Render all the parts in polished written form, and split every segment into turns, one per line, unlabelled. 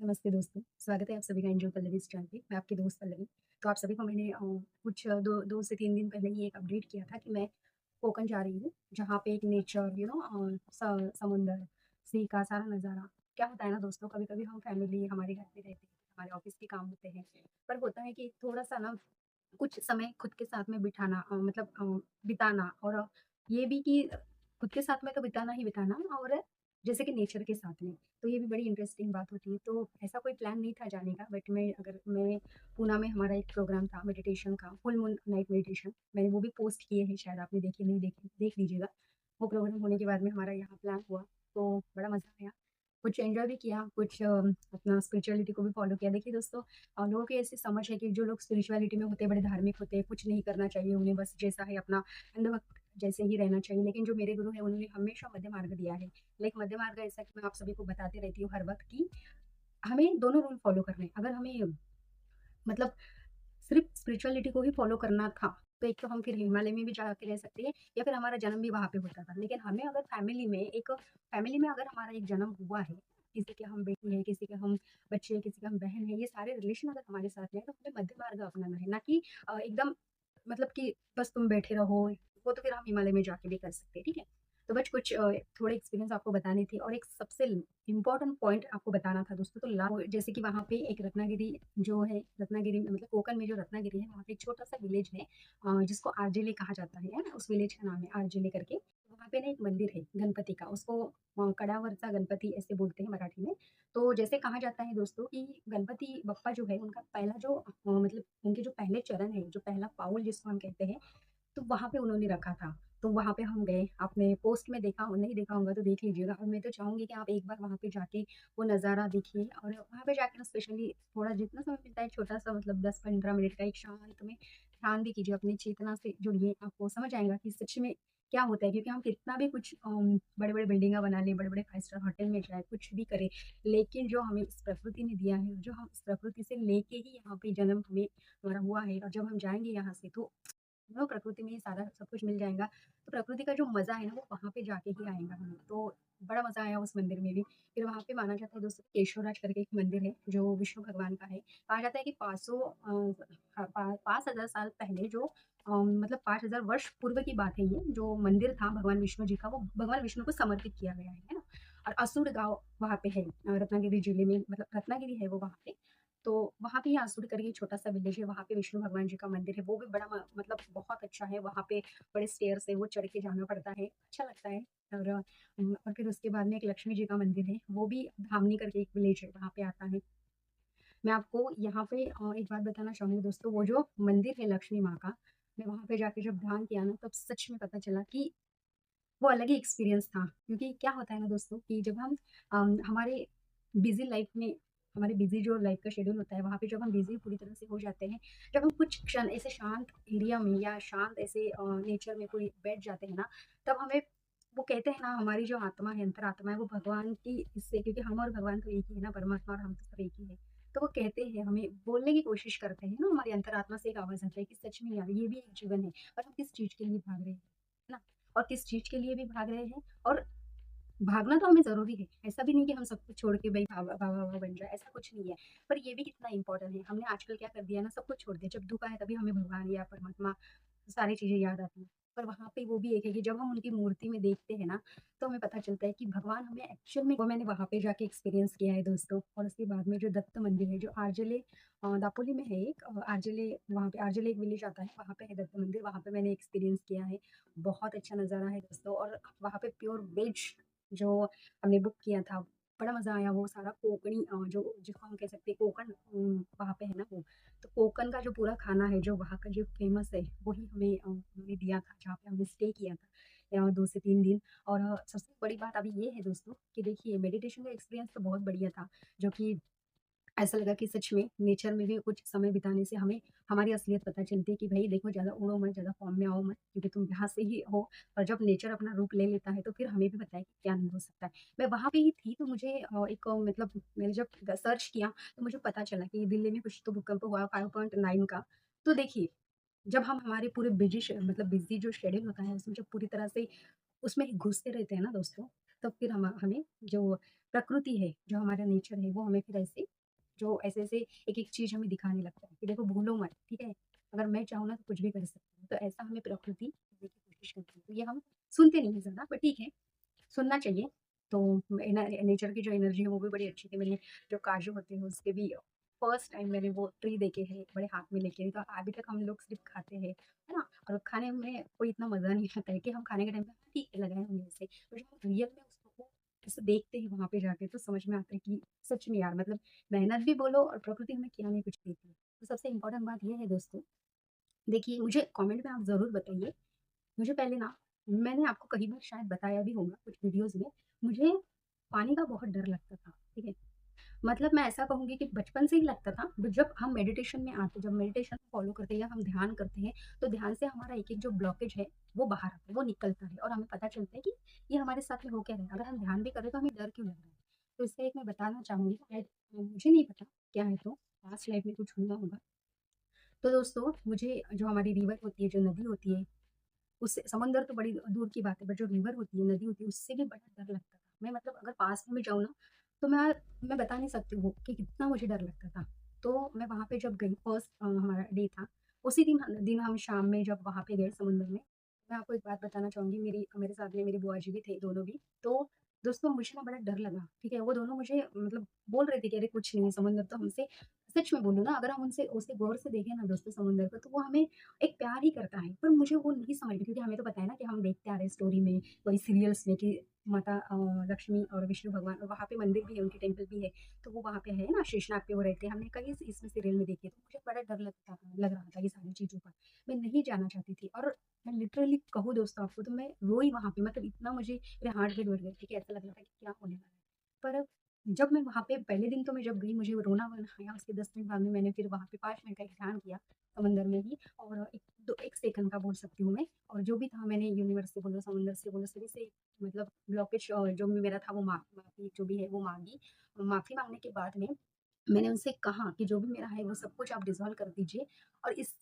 नमस्ते दोस्तों, स्वागत है आप सभी का एंजल पल्लवी चैनल पे। मैं आपकी दोस्त पल्लवी। तो आप सभी को मैंने कुछ 2 से 3 दिन पहले ही एक अपडेट किया था कि मैं कोकण जा रही हूँ, जहाँ पे एक नेचर समुंदर, सी का सारा नज़ारा। क्या होता है ना दोस्तों, कभी-कभी हम फैमिली हमारे घर पे रहते हैं, हमारे ऑफ़िस के काम होते हैं, पर होता है कि थोड़ा-सा ना कुछ समय खुद के साथ में बिताना और ये भी कि खुद के साथ में तो बिताना ही बिताना और जैसे कि नेचर के साथ में, तो ये भी बड़ी इंटरेस्टिंग बात होती है। तो ऐसा कोई प्लान नहीं था जाने का, बट मैं पूना में हमारा एक प्रोग्राम था मेडिटेशन का, फुल मून नाइट मेडिटेशन। मैंने वो भी पोस्ट किए हैं, शायद आपने देखे नहीं देखे, देख लीजिएगा। वो प्रोग्राम होने के बाद में हमारा यहाँ प्लान हुआ, तो बड़ा मज़ा आया। कुछ एन्जॉय भी किया, कुछ अपना स्पिरिचुअलिटी को भी फ़ॉलो किया। देखिए दोस्तों, लोगों की ऐसी समझ है कि जो लोग स्पिरिचुअलिटी में होते हैं, बड़े धार्मिक होते हैं, कुछ नहीं करना चाहिए उन्हें, बस जैसा है अपना अंधभक्त जैसे ही रहना चाहिए। लेकिन जो मेरे गुरु हैं, उन्होंने हमेशा मध्य मार्ग दिया है। लाइक मध्य मार्ग ऐसा कि मैं आप सभी को बताती रहती हूँ हर वक़्त कि हमें दोनों रूल फ़ॉलो करने हैं। अगर हमें मतलब सिर्फ़ स्पिरिचुअलिटी को ही फ़ॉलो करना था, तो एक तो हम फिर हिमालय में भी जाके रह सकते हैं या फिर हमारा जन्म भी वहाँ पे होता था। लेकिन हमें अगर फैमिली में अगर हमारा एक जन्म हुआ है, किसी के हम बेटी हैं, किसी के हम बच्चे हैं, किसी के हम बहन हैं, ये सारे रिलेशन अगर हमारे साथ में है, तो हमें मध्य मार्ग अपनाना है, ना कि एकदम मतलब कि बस तुम बैठे रहो, वो तो फिर हम हिमालय में जाके भी कर सकते हैं, ठीक है? तो बस कुछ थोड़े एक्सपीरियंस आपको बताने थे और एक सबसे इम्पोर्टेंट पॉइंट आपको बताना था दोस्तों, तो जैसे कि वहाँ पे एक रत्नागिरी जो है, रत्नागिरी में मतलब कोकण में जो रत्नागिरी है, वहाँ पे एक छोटा-सा विलेज है जिसको आरजेले कहा जाता है ना? उस विलेज का नाम है आरजेले करके। वहाँ पे ना एक मंदिर है गणपति का, उसको कड़ावरचा गणपति ऐसे बोलते हैं मराठी में। तो जैसे कहा जाता है दोस्तों कि गणपति बप्पा जो है, उनका पहला जो मतलब उनके जो पहले चरण है, जो पहला पाऊल जिसको हम कहते हैं, तो वहाँ पे उन्होंने रखा था। तो वहाँ पे हम गए, आपने पोस्ट में देखा हो, नहीं देखा होगा तो देख लीजिएगा और मैं तो चाहूँगी कि आप एक बार वहाँ पे जाके वो नज़ारा देखिए और वहाँ पे जाके ना स्पेशली थोड़ा जितना समय मिलता है छोटा-सा मतलब 10-15 मिनट का एक शांत में ध्यान भी कीजिए, अपनी चेतना से जुड़िए, आपको समझ आएगा कि सच में क्या होता है। क्योंकि हम कितना भी कुछ बड़े-बड़े बिल्डिंगा बना लें, बड़े-बड़े 5 स्टार होटल में जाएँ, कुछ भी करें, लेकिन जो हमें इस प्रकृति ने दिया है, जो हम इस प्रकृति से लेके ही यहाँ पे जन्म हमें हमारा हुआ है और जब हम जाएँगे यहाँ से तो वो प्रकृति में ही सारा सब कुछ मिल जाएगा। तो प्रकृति का जो मज़ा है ना वो वहाँ पे जाके ही आएगा हमें। तो बड़ा मज़ा आया उस मंदिर में भी। फिर वहाँ पे माना जाता है दोस्तों केशवराज करके एक मंदिर है जो विष्णु भगवान का है। कहा जाता है कि 500 5,000 साल पहले जो मतलब 5,000 वर्ष पूर्व की बात है ये, जो मंदिर था भगवान विष्णु जी का वो भगवान विष्णु को समर्पित किया गया है ना? और असुर गाँव वहाँ पे है रत्नागिरी जिले में मतलब रत्नागिरी है वो वहाँ पे। तो वहाँ पे ही आसुर करके एक छोटा-सा विलेज है, वहाँ पे विष्णु भगवान जी का मंदिर है, वो भी बड़ा मतलब बहुत अच्छा है, वहाँ पे बड़े स्टेयर्स है, वो चढ़ के जाना पड़ता है, अच्छा लगता है। और और फिर उसके बाद में एक लक्ष्मी जी का मंदिर है, वो भी धामनी करके एक विलेज है, वहाँ पे आता है। मैं आपको यहाँ पे एक बात बताना चाहूँगी दोस्तों, वो जो मंदिर है लक्ष्मी माँ का, मैं वहाँ पे जाके जब ध्यान किया ना, तब सच में पता चला कि वो अलग ही एक्सपीरियंस था। क्योंकि क्या होता है ना दोस्तों कि जब हम हमारे बिज़ी लाइफ़ में हमारे बिज़ी जो लाइफ़ का शेड्यूल होता है, वहाँ पे जब हम बिज़ी पूरी तरह से हो जाते हैं, जब हम कुछ क्षण ऐसे शांत एरिया में या शांत ऐसे नेचर में कोई बैठ जाते हैं ना, तब हमें वो कहते हैं ना हमारी जो आत्मा है, अंतरात्मा है, वो भगवान की इससे क्योंकि हम और भगवान तो एक ही है ना, परमात्मा और हम तो सब एक ही है। तो वो कहते हैं, हमें बोलने की कोशिश करते हैं ना, हमारी अंतरात्मा से एक आवाज़ आता है कि सच में यार ये भी एक जीवन है और हम किस चीज़ के लिए भाग रहे हैं, है ना? और किस चीज़ के लिए भी भाग रहे हैं और भागना तो हमें ज़रूरी है। ऐसा भी नहीं कि हम सब कुछ छोड़ के भई बाबा-बाबा बन जाए, ऐसा कुछ नहीं है। पर ये भी कितना इम्पोर्टेंट है। हमने आजकल क्या कर दिया ना, सब कुछ छोड़ दिया। जब दुःख आए तभी हमें भगवान या परमात्मा सारी चीज़ें याद आती हैं। पर वहाँ पे वो भी एक है कि जब हम उनकी मूर्ति में देखते हैं ना, तो हमें पता चलता है कि भगवान हमें एक्चुअल में वो मैंने वहाँ पे जाके एक्सपीरियंस किया है दोस्तों। और उसके बाद में जो दत्त मंदिर है, जो आरजेले दापोली में है एक आरजेले वहाँ पे आरजेले एक विलेज आता है, वहाँ पे है दत्त मंदिर, वहाँ पे मैंने एक्सपीरियंस किया है। बहुत अच्छा नज़ारा है दोस्तों और वहाँ पे प्योर वेज जो हमने बुक किया था, बड़ा मज़ा आया वो सारा कोंकणी जो जिसको हम कह सकते हैं कोंकण वहाँ पे है ना वो। तो कोंकण का जो पूरा खाना है, जो वहाँ का जो फ़ेमस है, वही हमें उन्होंने दिया था, जहाँ पे हमने स्टे किया था 2 से 3 दिन। और सबसे बड़ी बात अभी ये है दोस्तों कि देखिए मेडिटेशन का एक्सपीरियंस तो बहुत बढ़िया था, जो कि ऐसा लगा कि सच में नेचर में भी कुछ समय बिताने से हमें हमारी असलियत पता चलती है कि भई देखो ज़्यादा उड़ो मत, ज़्यादा फ़ॉर्म में आओ मत, क्योंकि तुम यहाँ से ही हो और जब नेचर अपना रूप ले लेता है, तो फिर हमें भी पता है कि क्या नहीं हो सकता है। मैं वहाँ पे ही थी तो मुझे मतलब मैंने जब सर्च किया, तो मुझे पता चला कि दिल्ली में कुछ तो भूकंप हुआ 5.9 का। तो देखिए, जब हम हमारे पूरे बिज़ी जो शेड्यूल होता है, उसमें जब पूरी तरह से उसमें घुसते रहते हैं ना दोस्तों, तब फिर हम हमें जो प्रकृति है, जो हमारा नेचर है, वो हमें फिर ऐसे जो ऐसे-ऐसे एक-एक चीज़ हमें दिखाने लगता है कि देखो भूलो मत, ठीक है? अगर मैं चाहूँ ना तो कुछ भी कर सकती हूँ। तो ऐसा हमें प्रकृति देने की कोशिश करती है। तो ये हम सुनते नहीं हैं ज़्यादा, पर ठीक है, सुनना चाहिए। तो नेचर की जो एनर्जी है वो भी बड़ी अच्छी थी। मैंने जो काजू होते हैं उसके भी फर्स्ट टाइम मैंने वो ट्री देखे हैं, बड़े हाथ में लेके। तो अभी तक हम लोग सिर्फ़ खाते हैं, है ना? और खाने में कोई इतना मज़ा नहीं आता है कि हम खाने के टाइम पे हाँ, ठीक है लगाए होंगे ऐसे। पर जब हम रियल में उसको ऐसे देखते हैं वहाँ पे जाके तो समझ में आता है कि सच में यार मतलब मेहनत भी बोलो और प्रकृति हमें क्या नहीं कुछ देती है। तो सबसे इम्पोर्टेंट बात ये है दोस्तों, देखिए मुझे कमेंट में आप ज़रूर बताइए। मुझे पहले ना मैंने आपको कई बार शायद बताया भी होगा कुछ वीडियोज़ में, मुझे पानी का बहुत डर लगता था, ठीक है? मतलब मैं ऐसा कहूँगी कि बचपन से ही लगता था, बट जब हम मेडिटेशन में आते, जब मेडिटेशन फॉलो करते हैं या हम ध्यान करते हैं, तो ध्यान से हमारा एक-एक जो ब्लॉकेज है, वो बाहर आता है, वो निकलता है और हमें पता चलता है कि ये हमारे साथ में हो क्या रहा है। अगर हम ध्यान भी कर रहे हैं, तो हमें डर क्यों लग रहा है? तो इसका एक मैं बताना चाहूँगी, शायद मुझे नहीं पता क्या है तो, पास्ट लाइफ में कुछ हुआ होगा। तो दोस्तों, मुझे जो हमारी रिवर होती है, जो नदी होती है, उससे समंदर तो बड़ी दूर की बात है, बट जो रिवर होती है, नदी होती है, उससे भी बड़ा डर लगता था। मैं मतलब अगर पास में भी जाऊँ ना, तो मैं बता नहीं सकती हूँ कि कितना मुझे डर लगता था। तो मैं वहाँ पे जब गई फर्स्ट हमारा डे था, उसी दिन हम शाम में जब वहाँ पे गए समुद्र में, मैं आपको एक बात बताना चाहूँगी मेरे साथ में मेरी बुआ जी भी थे, दोनों भी। तो दोस्तों मुझे ना बड़ा डर लगा, ठीक है? वो दोनों मुझे मतलब बोल रहे थे कि अरे कुछ नहीं, समुद्र तो हमसे सच में बोलूँ ना अगर हम उनसे उसे गौर से देखें ना दोस्तों समुद्र को, तो वो हमें एक प्यार ही करता है, पर मुझे वो नहीं समझ में क्योंकि हमें तो पता है ना कि हम देखते आ रहे हैं स्टोरी में, कोई सीरियल्स में कि माता लक्ष्मी और विष्णु भगवान और वहाँ पे मंदिर भी है, उनकी टेम्पल भी है, तो वो वहाँ पे है ना शेषनाग पे वो रहते हैं, हमने कहीं इसमें सीरियल में देखी है, तो मुझे बड़ा डर लग रहा था ये सारी चीज़ों का, मैं नहीं जाना चाहती थी और मैं लिटरली कहूँ दोस्तों आपको तो मैं रोई वहाँ पे, मतलब इतना मुझे मेरे हार्ट बीट बढ़ गए थे कि ऐसा लग रहा था कि क्या होने वाला है। पर जब मैं वहाँ पे पहले दिन तो मैं जब गई मुझे रोना-वोना आया, उसके 10 मिनट बाद में मैंने फिर वहाँ पे 5 मिनट का एक ध्यान किया, समंदर में ही और 1 सेकंड का बोल सकती हूँ मैं और जो भी था मैंने यूनिवर्स से बोलो, समुंदर से बोलो, सभी से मतलब ब्लॉकेज जो भी मेरा था वो माफ़ी जो भी है वो माँगी। माफ़ी माँगने के बाद में मैंने उनसे कहा कि जो भी मेरा है वो सब कुछ आप डिज़ॉल्व कर दीजिए और इस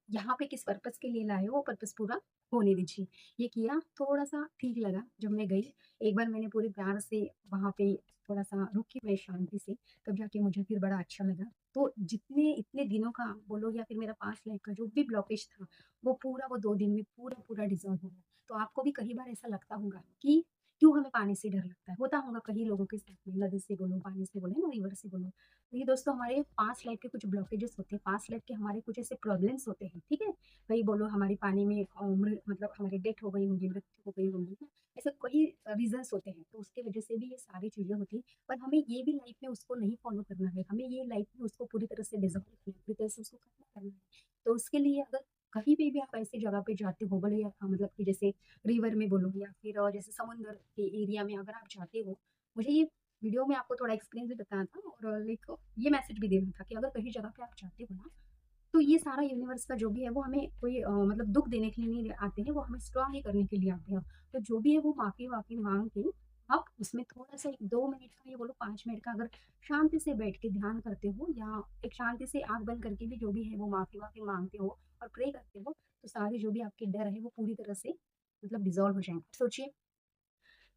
यहाँ पे किस पर्पज़ के लिए लाए हो वो पर्पज़ पूरा होने दीजिए। ये किया, थोड़ा-सा ठीक लगा जब मैं गई। एक बार मैंने पूरे प्यार से वहाँ पे थोड़ा-सा रुकी मैं शांति से, तब जाके मुझे फिर बड़ा अच्छा लगा। तो जितने इतने दिनों का बोलो या फिर मेरा पास्ट लाइफ़ का जो भी ब्लॉकेज था, वो पूरा वो 2 दिन में पूरा-पूरा डिज़ॉल्व हो गया। तो आपको भी कई बार ऐसा लगता होगा कि क्यों हमें पानी से डर लगता है? होता होगा कई लोगों के साथ में, नदी से बोलो, पानी से बोलो, है ना, रिवर से बोलो। तो ये दोस्तों हमारे पास्ट लाइफ के कुछ ब्लॉकेजेस होते हैं, पास्ट लाइफ के हमारे कुछ ऐसे प्रॉब्लम्स होते हैं, ठीक है? कई बोलो हमारी पानी में मतलब हमारी डेथ हो गई होगी, मृत्यु हो गई होगी, है ना? ऐसे कई रीज़न्स होते हैं, तो उसकी वजह से भी ये सारी चीज़ें होती हैं। पर हमें ये भी लाइफ में उसको नहीं फॉलो करना है, हमें ये लाइफ में उसको पूरी तरह से डिज़ॉल्व करना है, पूरी तरह से उसको खत्म करना है। तो उसके लिए अगर कहीं पे भी आप ऐसी जगह पे जाते हो, भले या मतलब कि जैसे रिवर में बोलो या फिर जैसे समुद्र के एरिया में अगर आप जाते हो, मुझे ये वीडियो में आपको थोड़ा एक्सपीरियंस भी बताना था और लाइक ये मैसेज भी देना था कि अगर कहीं जगह पे आप जाते हो ना, तो ये सारा यूनिवर्स का जो भी है वो हमें कोई मतलब दुःख देने के लिए नहीं आते हैं, वो हमें स्ट्रॉन्ग ही करने के लिए आते हैं। तो जो भी है वो माफ़ी-वाफ़ी माँग के आप उसमें थोड़ा-सा 1 2 मिनट का, ये बोलो 5 मिनट का अगर शांति से बैठ के ध्यान करते हो या एक शांति से आँख बंद करके भी जो भी है वो माफ़ी-वाफ़ी माँगते हो और प्रे करते हो, तो सारे जो भी आपके डर है वो पूरी तरह से मतलब डिज़ॉल्व हो जाएँगे। सोचिए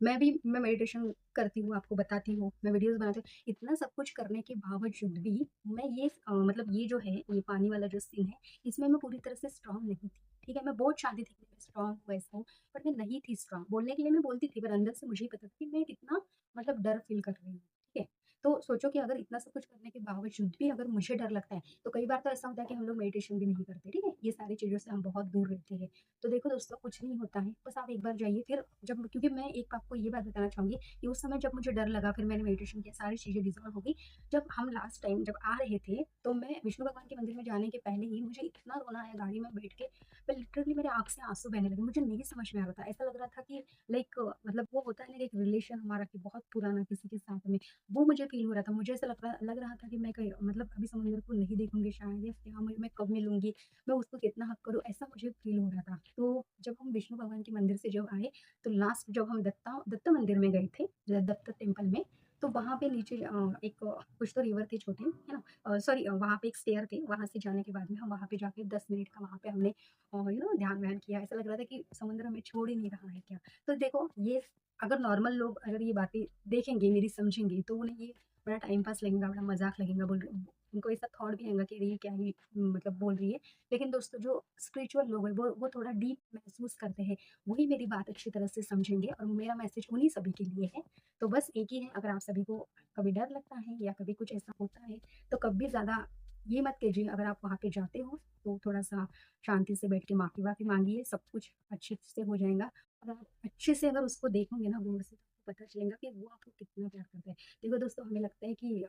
मैं मेडिटेशन करती हूँ, आपको बताती हूँ, मैं वीडियोज़ बनाती हूँ। इतना सब कुछ करने के बावजूद भी मैं ये मतलब ये जो है, ये पानी वाला जो सीन है, इसमें मैं पूरी तरह से स्ट्रॉन्ग नहीं थी, ठीक है? मैं बहुत चाहती थी कि मैं स्ट्रॉन्ग हूँ, वैसा हूँ, पर मैं नहीं थी स्ट्रॉन्ग। बोलने के लिए मैं बोलती थी, पर अंदर से मुझे ही पता था कि मैं कितना मतलब डर फ़ील कर रही हूँ, ठीक है? तो सोचो कि अगर इतना सब कुछ करने के बावजूद भी अगर मुझे डर लगता है, तो कई बार तो ऐसा होता है कि हम लोग मेडिटेशन भी नहीं करते, ठीक है? ये सारी चीज़ों से हम बहुत दूर रहते हैं। तो देखो दोस्तों कुछ नहीं होता है, बस आप एक बार जाइए फिर जब क्योंकि मैं एक आपको ये बात बताना चाहूँगी कि उस समय जब मुझे डर लगा फिर मैंने मेडिटेशन किया, सारी चीज़ें डिसॉल्व हो गई। जब हम लास्ट टाइम जब आ रहे थे, तो मैं विष्णु भगवान के मंदिर में जाने के पहले ही मुझे इतना रोना आया गाड़ी में बैठ के, मैं लिटरली मेरे आँख से आँसू बहने लगे। मुझे नहीं समझ में आ रहा था, ऐसा लग रहा था कि लाइक मतलब वो होता है ना कि एक रिलेशन हमारा कि बहुत पुराना किसी के साथ में, वो मुझे फ़ील हो रहा था। मुझे ऐसा लग रहा था कि मैं कहीं मतलब अभी समुद्र को नहीं देखूँगी शायद या फिर हाँ, मैं कब मिलूँगी, मैं उसको कितना हक करूँ, ऐसा मुझे फ़ील हो रहा था। तो जब हम विष्णु भगवान के मंदिर से जब आए, तो लास्ट जब हम दत्ता दत्त मंदिर में गए थे, दत्त टेम्पल में, तो वहाँ पे नीचे एक कुछ तो रिवर थी छोटी, है ना? सॉरी, वहाँ पे एक स्टेयर थे, वहाँ से जाने के बाद में हम वहाँ पे जाके 10 मिनट का वहाँ पे हमने ध्यान-व्यान किया। ऐसा लग रहा था कि समुद्र हमें छोड़ ही नहीं रहा है क्या? तो देखो, ये अगर नॉर्मल लोग अगर ये बातें देखेंगे, मेरी समझेंगे, तो उन्हें ये बड़ा टाइम पास लगेगा, बड़ा मज़ाक लगेगा, बोल रहे उनको ऐसा थॉट भी आएगा कि अरे ये क्या ही मतलब बोल रही है। लेकिन दोस्तों, जो स्पिरिचुअल लोग हैं वो थोड़ा डीप महसूस करते हैं, वही मेरी बात अच्छी तरह से समझेंगे और मेरा मैसेज उन्हीं सभी के लिए है। तो बस एक ही है, अगर आप सभी को कभी डर लगता है या कभी कुछ ऐसा होता है, तो कभी ज़्यादा ये मत कीजिए। अगर आप वहाँ पे जाते हो, तो थोड़ा-सा शांति से बैठ के माफ़ी-वाफ़ी माँगिए, सब कुछ अच्छे से हो जाएगा। और आप अच्छे से अगर उसको देखोगे ना गौर से, तो आपको पता चलेगा कि वो आपको कितना प्यार करता है। देखो दोस्तों, हमें लगता है कि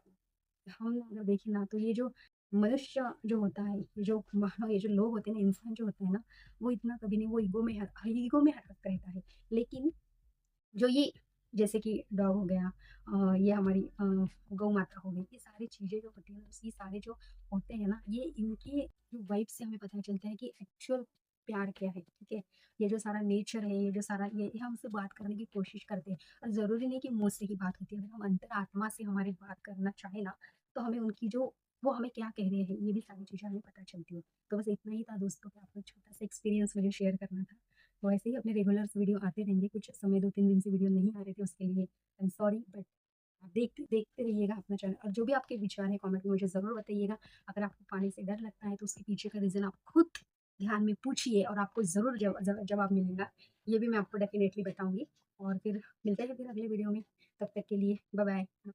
हम अगर देखें ना, तो ये जो मनुष्य जो होता है, ये जो मानो ये जो लोग होते हैं ना, इंसान जो होता है ना, वो इतना कभी नहीं, वो ईगो में हरकत रहता है। लेकिन जो ये जैसे कि डॉग हो गया, ये हमारी गौ माता हो गई, ये सारी चीज़ें जो होती हैं ना, ये सारे जो होते हैं ना, ये इनके जो वाइब से हमें पता चलता है कि एक्चुअल प्यार क्या है, ठीक है? ये जो सारा नेचर है, ये जो सारा ये हमसे बात करने की कोशिश करते हैं, और ज़रूरी नहीं कि मुँह से ही बात होती है, अगर हम अंतरात्मा से हमारी बात करना चाहें ना, तो हमें उनकी जो वो हमें क्या कह रहे हैं, ये भी सारी चीज़ें हमें पता चलती हैं। तो बस इतना ही था दोस्तों कि आपको छोटा-सा एक्सपीरियंस मुझे शेयर करना था। तो ऐसे ही अपने रेगुलर्स वीडियो आते रहेंगे, कुछ समय 2-3 दिन से वीडियो नहीं आ रहे थे, उसके लिए आई एम सॉरी, बट आप देखते देखते रहिएगा अपना चैनल, और जो भी आपके विचार हैं कमेंट में मुझे ज़रूर बताइएगा। अगर आपको पानी से डर लगता है, तो उसके पीछे का रीज़न आप खुद ध्यान में पूछिए और आपको ज़रूर जवाब मिलेगा। ये भी मैं आपको डेफ़िनेटली बताऊँगी, और फिर मिलते हैं फिर अगले वीडियो में। तब तक के लिए बाय बाय।